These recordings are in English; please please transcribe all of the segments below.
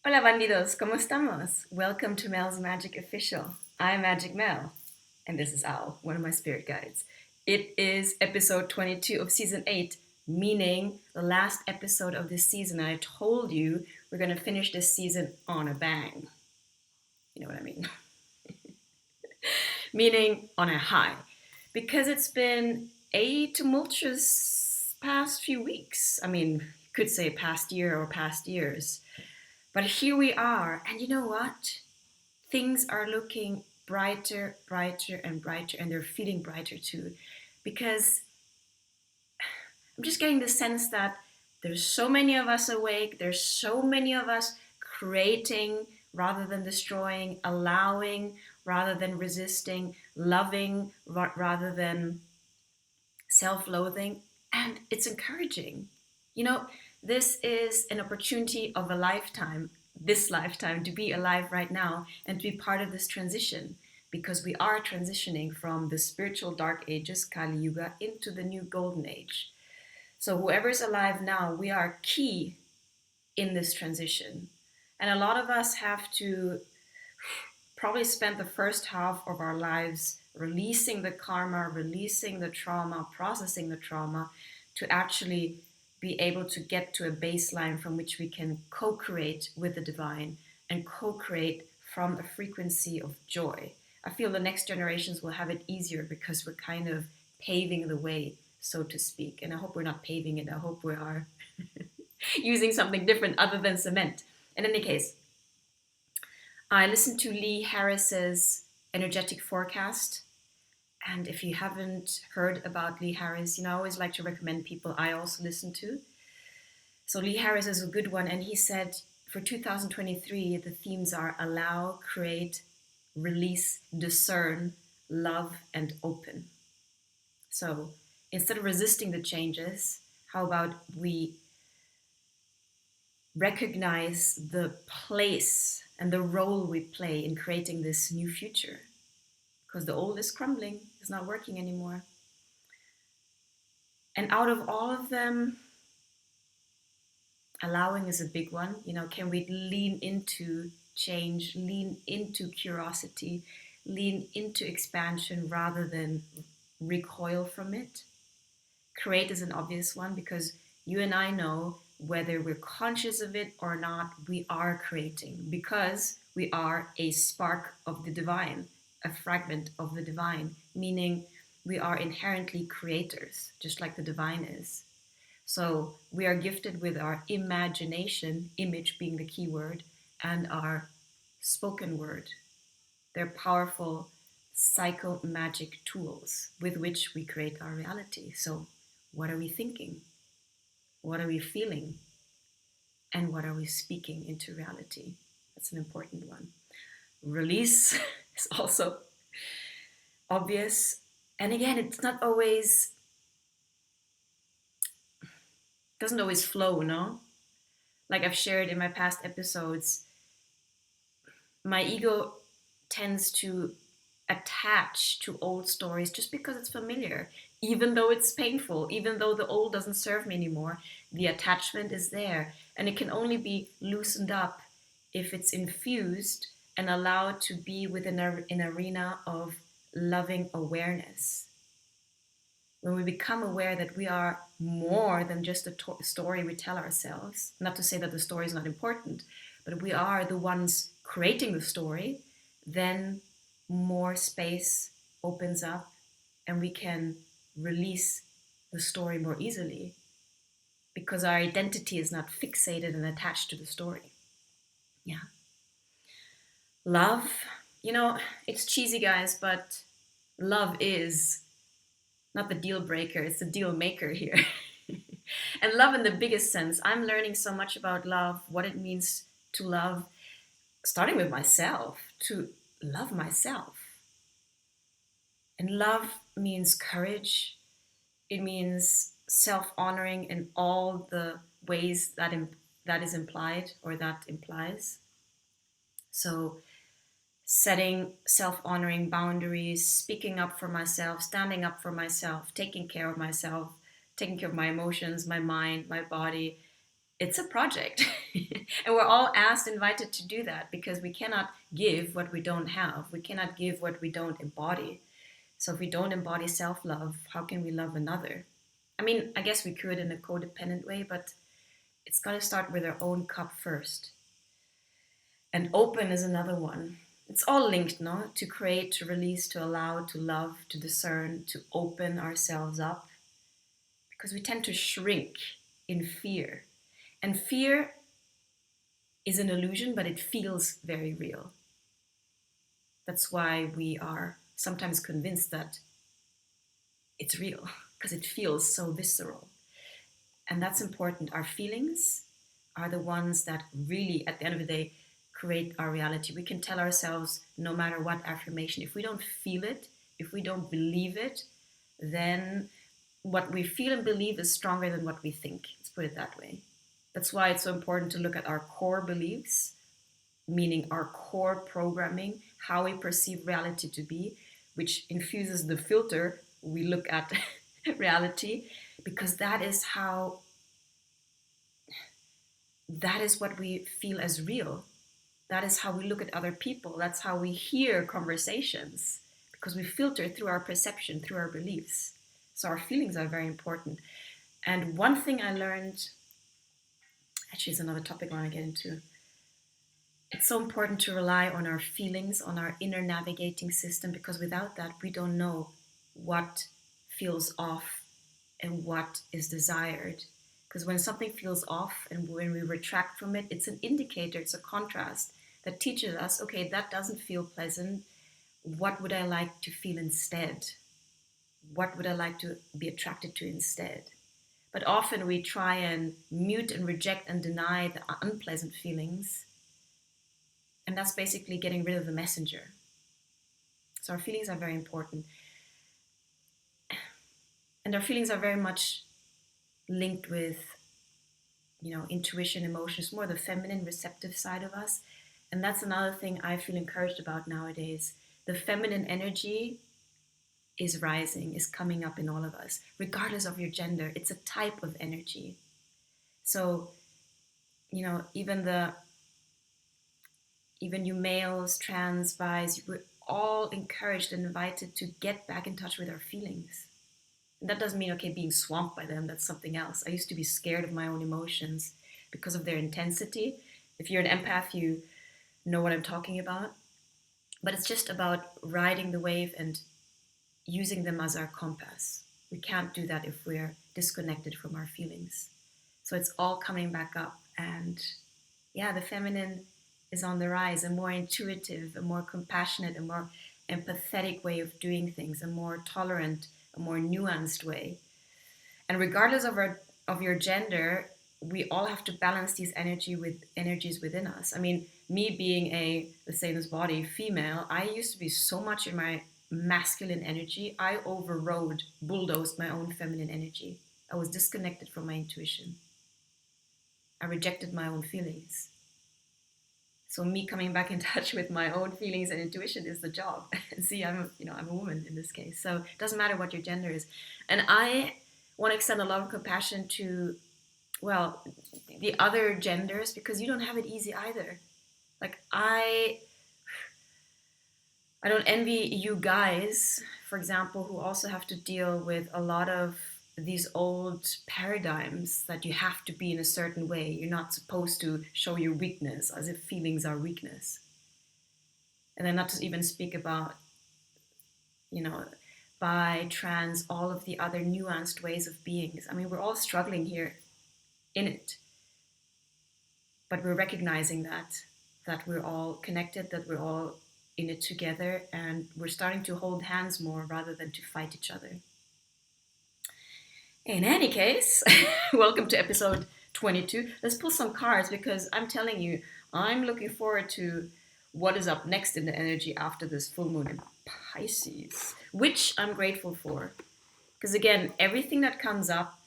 Hola Bandidos, ¿cómo estamos? Welcome to Mel's Magic Official. I'm Magic Mel, and this is Al, one of my spirit guides. It is episode 22 of season 8, meaning the last episode of this season. I told you we're going to finish this season on a bang. You know what I mean? Meaning on a high. Because it's been a tumultuous past few weeks. I mean, you could say past year or past years. But here we are, and you know what? Things are looking brighter, brighter, and brighter, and they're feeling brighter too. Because I'm just getting the sense that there's so many of us awake, there's so many of us creating rather than destroying, allowing rather than resisting, loving rather than self loathing, and it's encouraging. You know, this is an opportunity of a lifetime, this lifetime, to be alive right now and to be part of this transition because we are transitioning from the spiritual dark ages, Kali Yuga, into the new golden age. So, whoever's alive now, we are key in this transition. And a lot of us have to probably spend the first half of our lives releasing the karma, releasing the trauma, processing the trauma to actually be able to get to a baseline from which we can co create with the divine and co create from a frequency of joy. I feel the next generations will have it easier because we're kind of paving the way, so to speak. And I hope we're not paving it, I hope we are using something different other than cement. In any case, I listened to Lee Harris's energetic forecast. And if you haven't heard about Lee Harris, I always like to recommend people I also listen to. So Lee Harris is a good one. And he said for 2023, the themes are allow, create, release, discern, love, and open. So instead of resisting the changes, how about we recognize the place and the role we play in creating this new future? Because the old is crumbling, it's not working anymore. And out of all of them, allowing is a big one. Can we lean into change, lean into curiosity, lean into expansion rather than recoil from it? Create is an obvious one because you and I know whether we're conscious of it or not, we are creating because we are a spark of the divine, a fragment of the divine, meaning we are inherently creators, just like the divine is. So we are gifted with our imagination, image being the key word, and our spoken word. They're powerful psycho magic tools with which we create our reality. So, what are we thinking? What are we feeling? And what are we speaking into reality? That's an important one. Release is also obvious. And again, it's not always, doesn't always flow, no? Like I've shared in my past episodes, my ego tends to attach to old stories just because it's familiar, even though it's painful, even though the old doesn't serve me anymore. The attachment is there, and it can only be loosened up if it's infused and allowed to be within an arena of loving awareness. When we become aware that we are more than just a story we tell ourselves, not to say that the story is not important, but we are the ones creating the story, then more space opens up and we can release the story more easily because our identity is not fixated and attached to the story. Yeah. Love, it's cheesy, guys, but love is not the deal breaker, it's the deal maker here. And love in the biggest sense. I'm learning so much about love, what it means to love, starting with myself, to love myself. And love means courage. It means self-honoring in all the ways that is implied or that implies. So setting self-honoring boundaries, speaking up for myself, standing up for myself, taking care of myself, taking care of my emotions, my mind, my body it's a project. And we're all asked, invited to do that, because we cannot give what we don't have. We cannot give what we don't embody. So if we don't embody self-love, how can we love another? I mean, I guess we could in a codependent way, but it's got to start with our own cup first. And open is another one. It's all linked, no? To create, to release, to allow, to love, to discern, to open ourselves up. Because we tend to shrink in fear. And fear is an illusion, but it feels very real. That's why we are sometimes convinced that it's real, because it feels so visceral. And that's important. Our feelings are the ones that really, at the end of the day, create our reality. We can tell ourselves no matter what affirmation. If we don't feel it, if we don't believe it, then what we feel and believe is stronger than what we think. Let's put it that way. That's why it's so important to look at our core beliefs, meaning our core programming, how we perceive reality to be, which infuses the filter we look at reality, because that is what we feel as real. That is how we look at other people. That's how we hear conversations, because we filter through our perception, through our beliefs. So our feelings are very important. And one thing I learned, actually it's another topic I want to get into, it's so important to rely on our feelings, on our inner navigating system, because without that, we don't know what feels off and what is desired. Because when something feels off and when we retract from it, it's an indicator, it's a contrast that teaches us, okay, that doesn't feel pleasant. What would I like to feel instead? What would I like to be attracted to instead? But often we try and mute and reject and deny the unpleasant feelings. And that's basically getting rid of the messenger. So our feelings are very important. And our feelings are very much linked with, intuition, emotions, more the feminine receptive side of us. And that's another thing I feel encouraged about nowadays. The feminine energy is rising, is coming up in all of us, regardless of your gender. It's a type of energy. So, even you males, trans, bis, we're all encouraged and invited to get back in touch with our feelings. And that doesn't mean, okay, being swamped by them, that's something else. I used to be scared of my own emotions because of their intensity. If you're an empath, you know what I'm talking about. But it's just about riding the wave and using them as our compass. We can't do that if we're disconnected from our feelings. So it's all coming back up. And yeah, the feminine is on the rise, a more intuitive, a more compassionate, a more empathetic way of doing things, a more tolerant, a more nuanced way. And regardless of your gender, we all have to balance these energies within us. I mean, me being a, let's say in this body, female, I used to be so much in my masculine energy. I bulldozed my own feminine energy. I was disconnected from my intuition. I rejected my own feelings. So me coming back in touch with my own feelings and intuition is the job. See, I'm a woman in this case. So it doesn't matter what your gender is. And I want to extend a lot of compassion to, the other genders, because you don't have it easy either. Like I don't envy you guys, for example, who also have to deal with a lot of these old paradigms that you have to be in a certain way. You're not supposed to show your weakness, as if feelings are weakness. And then not to even speak about, bi, trans, all of the other nuanced ways of being. I mean, we're all struggling here in it. But we're recognizing that we're all connected, that we're all in it together, and we're starting to hold hands more rather than to fight each other. In any case, welcome to episode 22. Let's pull some cards, because I'm telling you, I'm looking forward to what is up next in the energy after this full moon in Pisces, which I'm grateful for. Because again, everything that comes up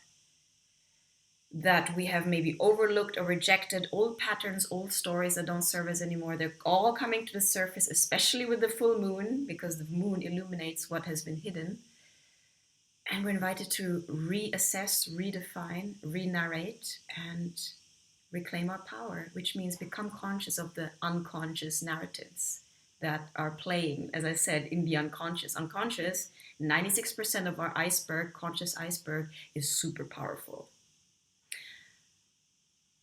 that we have maybe overlooked or rejected, old patterns, old stories that don't serve us anymore, they're all coming to the surface, especially with the full moon, because the moon illuminates what has been hidden. And we're invited to reassess, redefine, re-narrate, and reclaim our power, which means become conscious of the unconscious narratives that are playing, as I said, in the unconscious. Unconscious, 96% of our iceberg, conscious iceberg, is super powerful.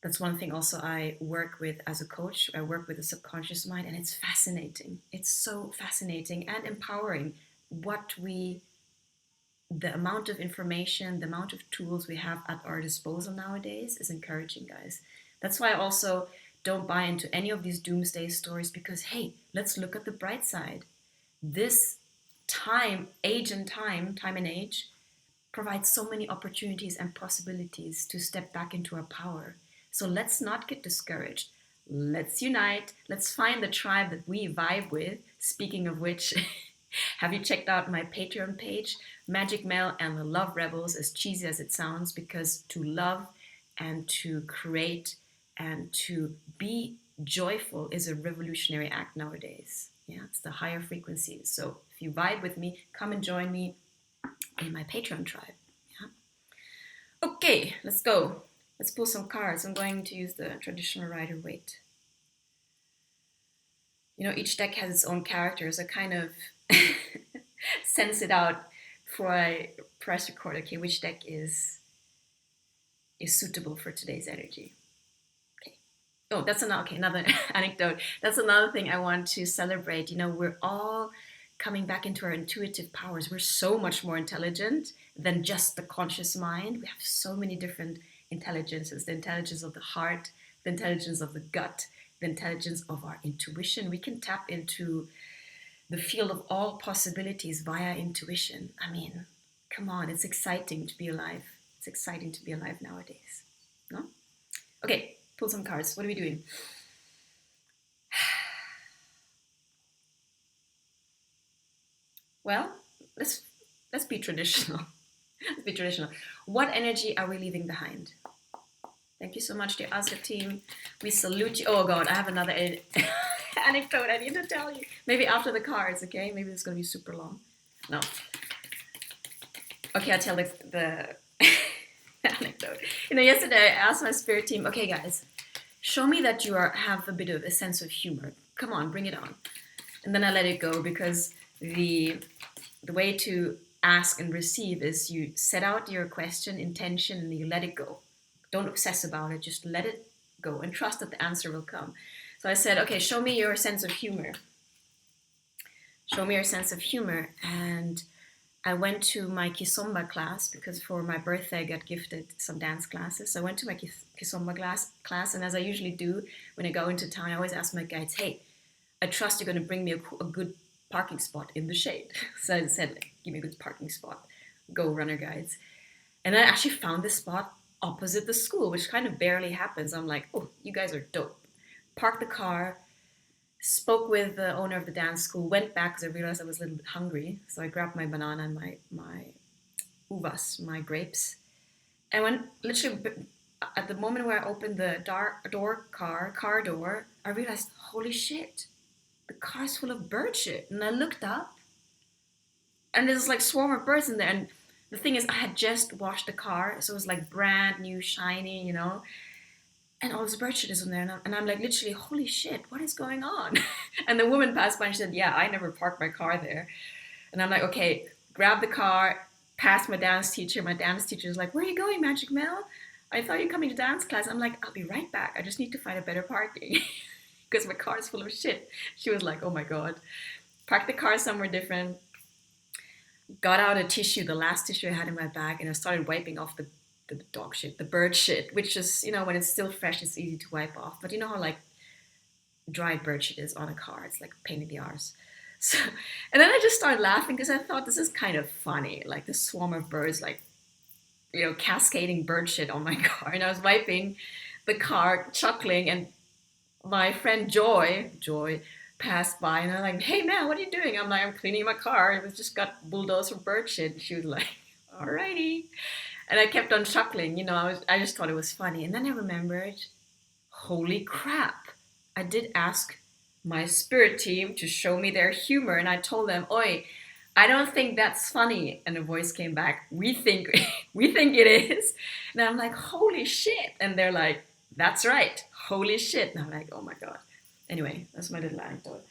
That's one thing also I work with as a coach. I work with the subconscious mind, and it's fascinating. It's so fascinating and empowering the amount of information, the amount of tools we have at our disposal nowadays is encouraging, guys. That's why I also don't buy into any of these doomsday stories, because, hey, let's look at the bright side. This time and age, provides so many opportunities and possibilities to step back into our power. So let's not get discouraged. Let's unite. Let's find the tribe that we vibe with. Speaking of which, have you checked out my Patreon page? Magic Mel and the Love Rebels, as cheesy as it sounds, because to love and to create and to be joyful is a revolutionary act nowadays. Yeah, it's the higher frequencies. So if you vibe with me, come and join me in my Patreon tribe. Yeah. Okay, let's go. Let's pull some cards. I'm going to use the traditional Rider-Waite. You know, each deck has its own characters. I kind of sense it out before I press record. Okay, which deck is suitable for today's energy? Okay. Oh, that's another anecdote. That's another thing I want to celebrate. You know, we're all coming back into our intuitive powers. We're so much more intelligent than just the conscious mind. We have so many different intelligences: the intelligence of the heart, the intelligence of the gut, the intelligence of our intuition. We can tap into the field of all possibilities via intuition. I mean, come on, it's exciting to be alive. It's exciting to be alive nowadays. No? Okay, pull some cards. What are we doing? Well, let's be traditional. Let's be traditional. What energy are we leaving behind? Thank you so much, dear Asa team. We salute you. Oh God, I have another anecdote I need to tell you. Maybe after the cards, okay? Maybe it's going to be super long. No. Okay, I'll tell the anecdote. You know, yesterday I asked my spirit team, okay guys, show me that you have a bit of a sense of humor. Come on, bring it on. And then I let it go, because the way to ask and receive is you set out your question, intention, and you let it go. Don't obsess about it, just let it go and trust that the answer will come. So I said, okay, show me your sense of humor. Show me your sense of humor. And I went to my Kizomba class, because for my birthday I got gifted some dance classes. So I went to my Kizomba class, and as I usually do when I go into town, I always ask my guides, hey, I trust you're going to bring me a good parking spot in the shade. So I said, like, give me a good parking spot. Go, runner guides. And I actually found this spot opposite the school, which kind of barely happens. I'm like, oh, you guys are dope. Parked the car, spoke with the owner of the dance school, went back because I realized I was a little bit hungry. So I grabbed my banana and my uvas, my grapes. And when literally at the moment where I opened the car door, I realized, holy shit, the car's full of bird shit. And I looked up, and there's like swarm of birds in there. And the thing is, I had just washed the car, so it was like brand new, shiny, you know. And all this bird shit is in there, and I'm like, literally, holy shit, what is going on? And the woman passed by and she said, yeah, I never parked my car there. And I'm like, okay, grab the car, past my dance teacher. My dance teacher is like, where are you going, Magic Mel? I thought you were coming to dance class. I'm like, I'll be right back. I just need to find a better parking because my car is full of shit. She was like, oh my God. Parked the car somewhere different. Got out a tissue, the last tissue I had in my bag, and I started wiping off the dog shit, the bird shit, which is, you know, when it's still fresh, it's easy to wipe off. But you know how like dry bird shit is on a car? It's like a pain in the arse. So, and then I just started laughing because I thought this is kind of funny, like the swarm of birds, like, you know, cascading bird shit on my car. And I was wiping the car, chuckling, and my friend Joy passed by, and I'm like, hey man, what are you doing? I'm like, I'm cleaning my car. It was just got bulldozed for bird shit. And she was like, alrighty. And I kept on chuckling, you know, I just thought it was funny. And then I remembered, holy crap, I did ask my spirit team to show me their humor. And I told them, oi, I don't think that's funny. And a voice came back, we think it is. And I'm like, holy shit. And they're like, That's right. Holy shit. And I'm like, oh my God. Anyway, that's my little anecdote.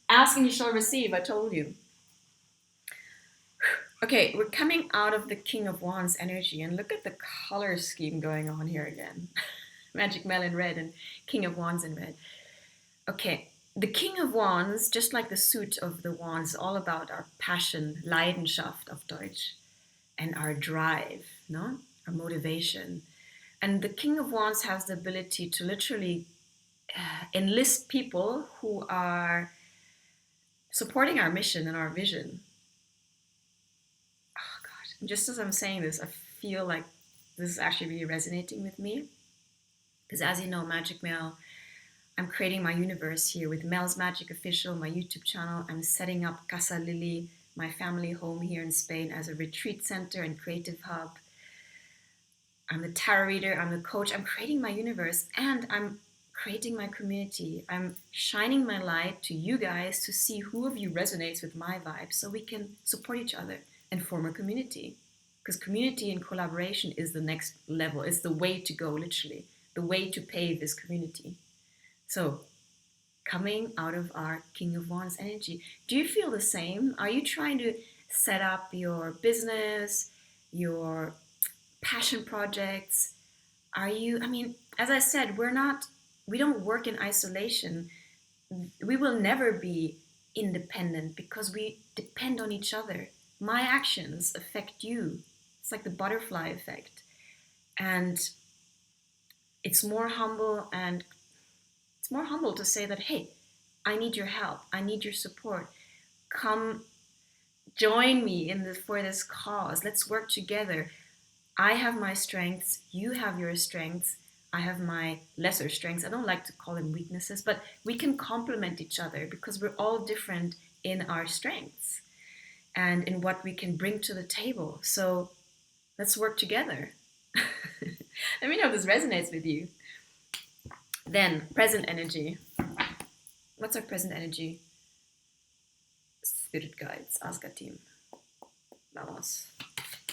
Ask and you shall receive, I told you. Okay, we're coming out of the King of Wands energy, and look at the color scheme going on here again. Magic Mel in red and King of Wands in red. Okay, the King of Wands, just like the suit of the Wands, is all about our passion, Leidenschaft auf Deutsch, and our drive, no? Our motivation. And the King of Wands has the ability to literally enlist people who are supporting our mission and our vision. Oh God! Just as I'm saying this, I feel like this is actually really resonating with me. Because as you know, Magic Mel, I'm creating my universe here with Mel's Magic Official, my YouTube channel. I'm setting up Casa Lily, my family home here in Spain, as a retreat center and creative hub. I'm the tarot reader, I'm the coach. I'm creating my universe and I'm creating my community. I'm shining my light to you guys to see who of you resonates with my vibe so we can support each other and form a community. Because community and collaboration is the next level. It's the way to go, literally, the way to pave this community. So, coming out of our King of Wands energy, do you feel the same? Are you trying to set up your business, your passion projects? Are you, I mean, as I said, we don't work in isolation. We will never be independent because we depend on each other. My actions affect you. It's like the butterfly effect. And it's more humble and it's more humble to say that, hey, I need your help. I need your support. Come join me for this cause. Let's work together. I have my strengths, you have your strengths, I have my lesser strengths. I don't like to call them weaknesses, but we can complement each other because we're all different in our strengths and in what we can bring to the table. So let's work together. Let me know if this resonates with you. Then, present energy. What's our present energy? Spirit guides, Asga team. Vamos.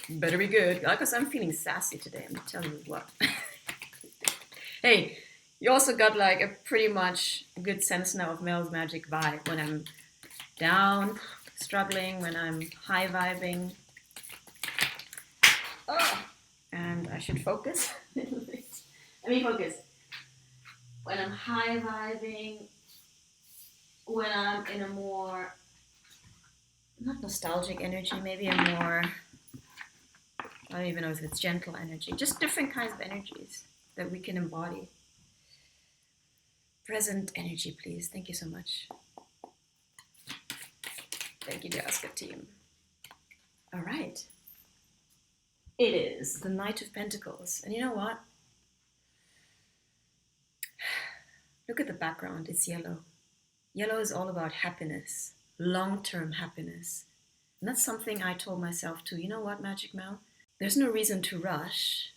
Better be good, because I'm feeling sassy today, I'm telling you what. Hey, you also got like a pretty much good sense now of Mel's magic vibe when I'm down, struggling, when I'm high vibing. Oh, and I should focus. Let me focus. When I'm high vibing, when I'm in a more, not nostalgic energy, maybe a more, I don't even know if it's gentle energy, just different kinds of energies that we can embody. Present energy, please. Thank you so much. Thank you, Jaska team. All right. It is the Knight of Pentacles. And you know what? Look at the background. It's yellow. Yellow is all about happiness, long-term happiness. And that's something I told myself too. You know what, Magic Mel? There's no reason to rush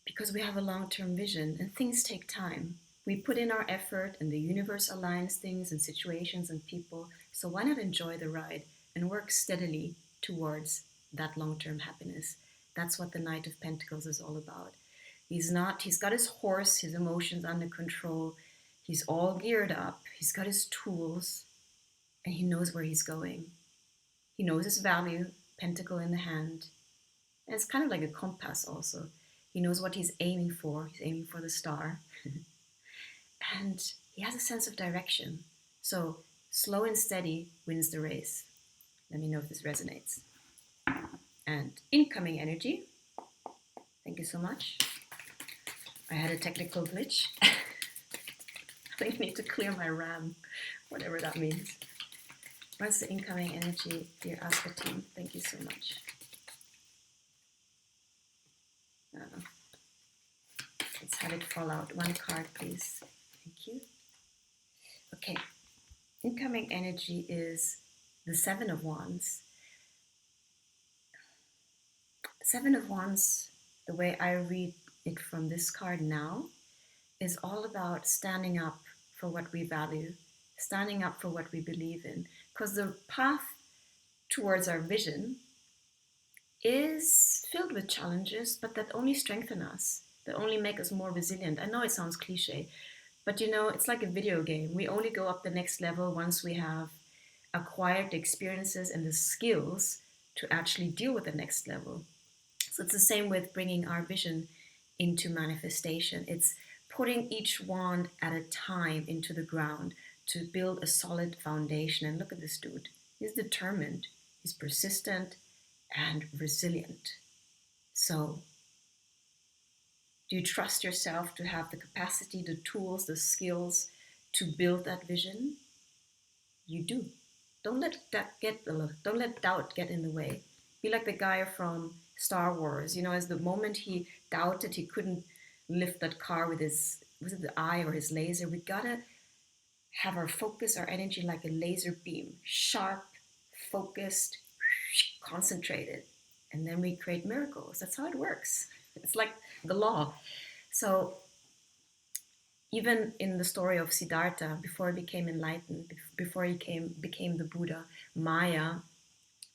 because we have a long-term vision and things take time. We put in our effort and the universe aligns things and situations and people. So why not enjoy the ride and work steadily towards that long-term happiness? That's what the Knight of Pentacles is all about. He's got his horse, his emotions under control. He's all geared up. He's got his tools and he knows where he's going. He knows his value, pentacle in the hand. And it's kind of like a compass also. He knows what he's aiming for. He's aiming for the star. And he has a sense of direction. So slow and steady wins the race. Let me know if this resonates. And incoming energy. Thank you so much. I had a technical glitch. I think I need to clear my RAM, whatever that means. What's the incoming energy, dear Aska team? Thank you so much. I don't know. Let's have it fall out. One card, please. Thank you. Okay. Incoming energy is the Seven of Wands. Seven of Wands, the way I read it from this card now, is all about standing up for what we value, standing up for what we believe in. Because the path towards our vision is filled with challenges, but that only strengthen us. They only make us more resilient. I know it sounds cliche, but it's like a video game. We only go up the next level once we have acquired the experiences and the skills to actually deal with the next level. So it's the same with bringing our vision into manifestation. It's putting each wand at a time into the ground to build a solid foundation. And look at this dude. He's determined, he's persistent, and resilient. So, do you trust yourself to have the capacity, the tools, the skills to build that vision? You do. Don't let doubt get in the way. Be like the guy from Star Wars. As the moment he doubted he couldn't lift that car with his, was it the eye or his laser? We gotta have our focus, our energy like a laser beam, sharp, focused, concentrated, and then we create miracles. That's how it works. It's like the law. So even in the story of Siddhartha, before he became enlightened, before he became the Buddha, Maya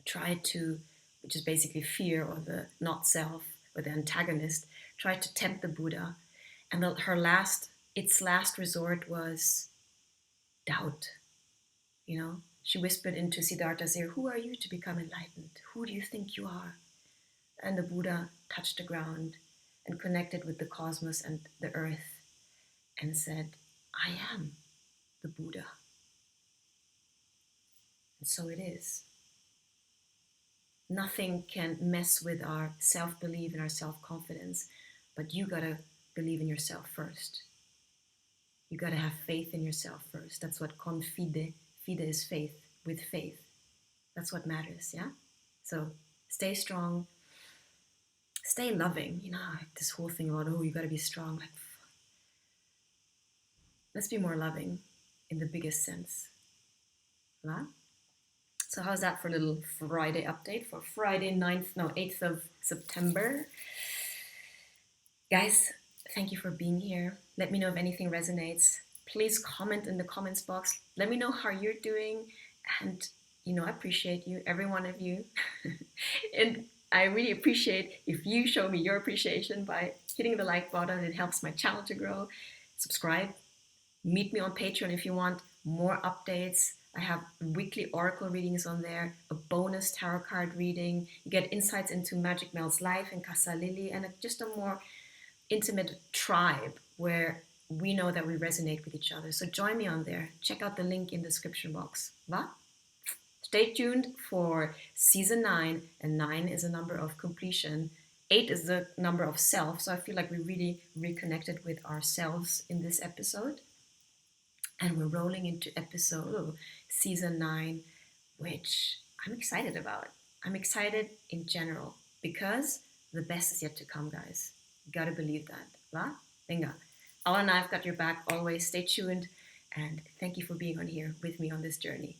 tried to, which is basically fear or the not self or the antagonist, tried to tempt the Buddha, and its last resort was doubt. She whispered into Siddhartha's ear, "Who are you to become enlightened? Who do you think you are?" And the Buddha touched the ground and connected with the cosmos and the earth and said, "I am the Buddha." And so it is. Nothing can mess with our self-belief and our self-confidence, but you gotta believe in yourself first. You gotta have faith in yourself first. That's what confide is faith, with faith. That's what matters, yeah? So stay strong, stay loving. This whole thing about, oh, you gotta be strong. Like, let's be more loving in the biggest sense. Right? So how's that for a little Friday update for Friday 8th of September? Guys, thank you for being here. Let me know if anything resonates. Please comment in the comments box. Let me know how you're doing. And, I appreciate you, every one of you. And I really appreciate if you show me your appreciation by hitting the like button. It helps my channel to grow. Subscribe. Meet me on Patreon if you want more updates. I have weekly oracle readings on there, a bonus tarot card reading. You get insights into Magic Mel's life and Casa Lily, and just a more intimate tribe where we know that we resonate with each other. So join me on there. Check out the link in the description box. Va? Stay tuned for season 9, and 9 is a number of completion. 8 is the number of self, so I feel like we really reconnected with ourselves in this episode. And we're rolling into season 9, which I'm excited about. I'm excited in general because the best is yet to come, guys. You gotta believe that. Va? Venga. Al and I've got your back always. Stay tuned, and thank you for being on here with me on this journey.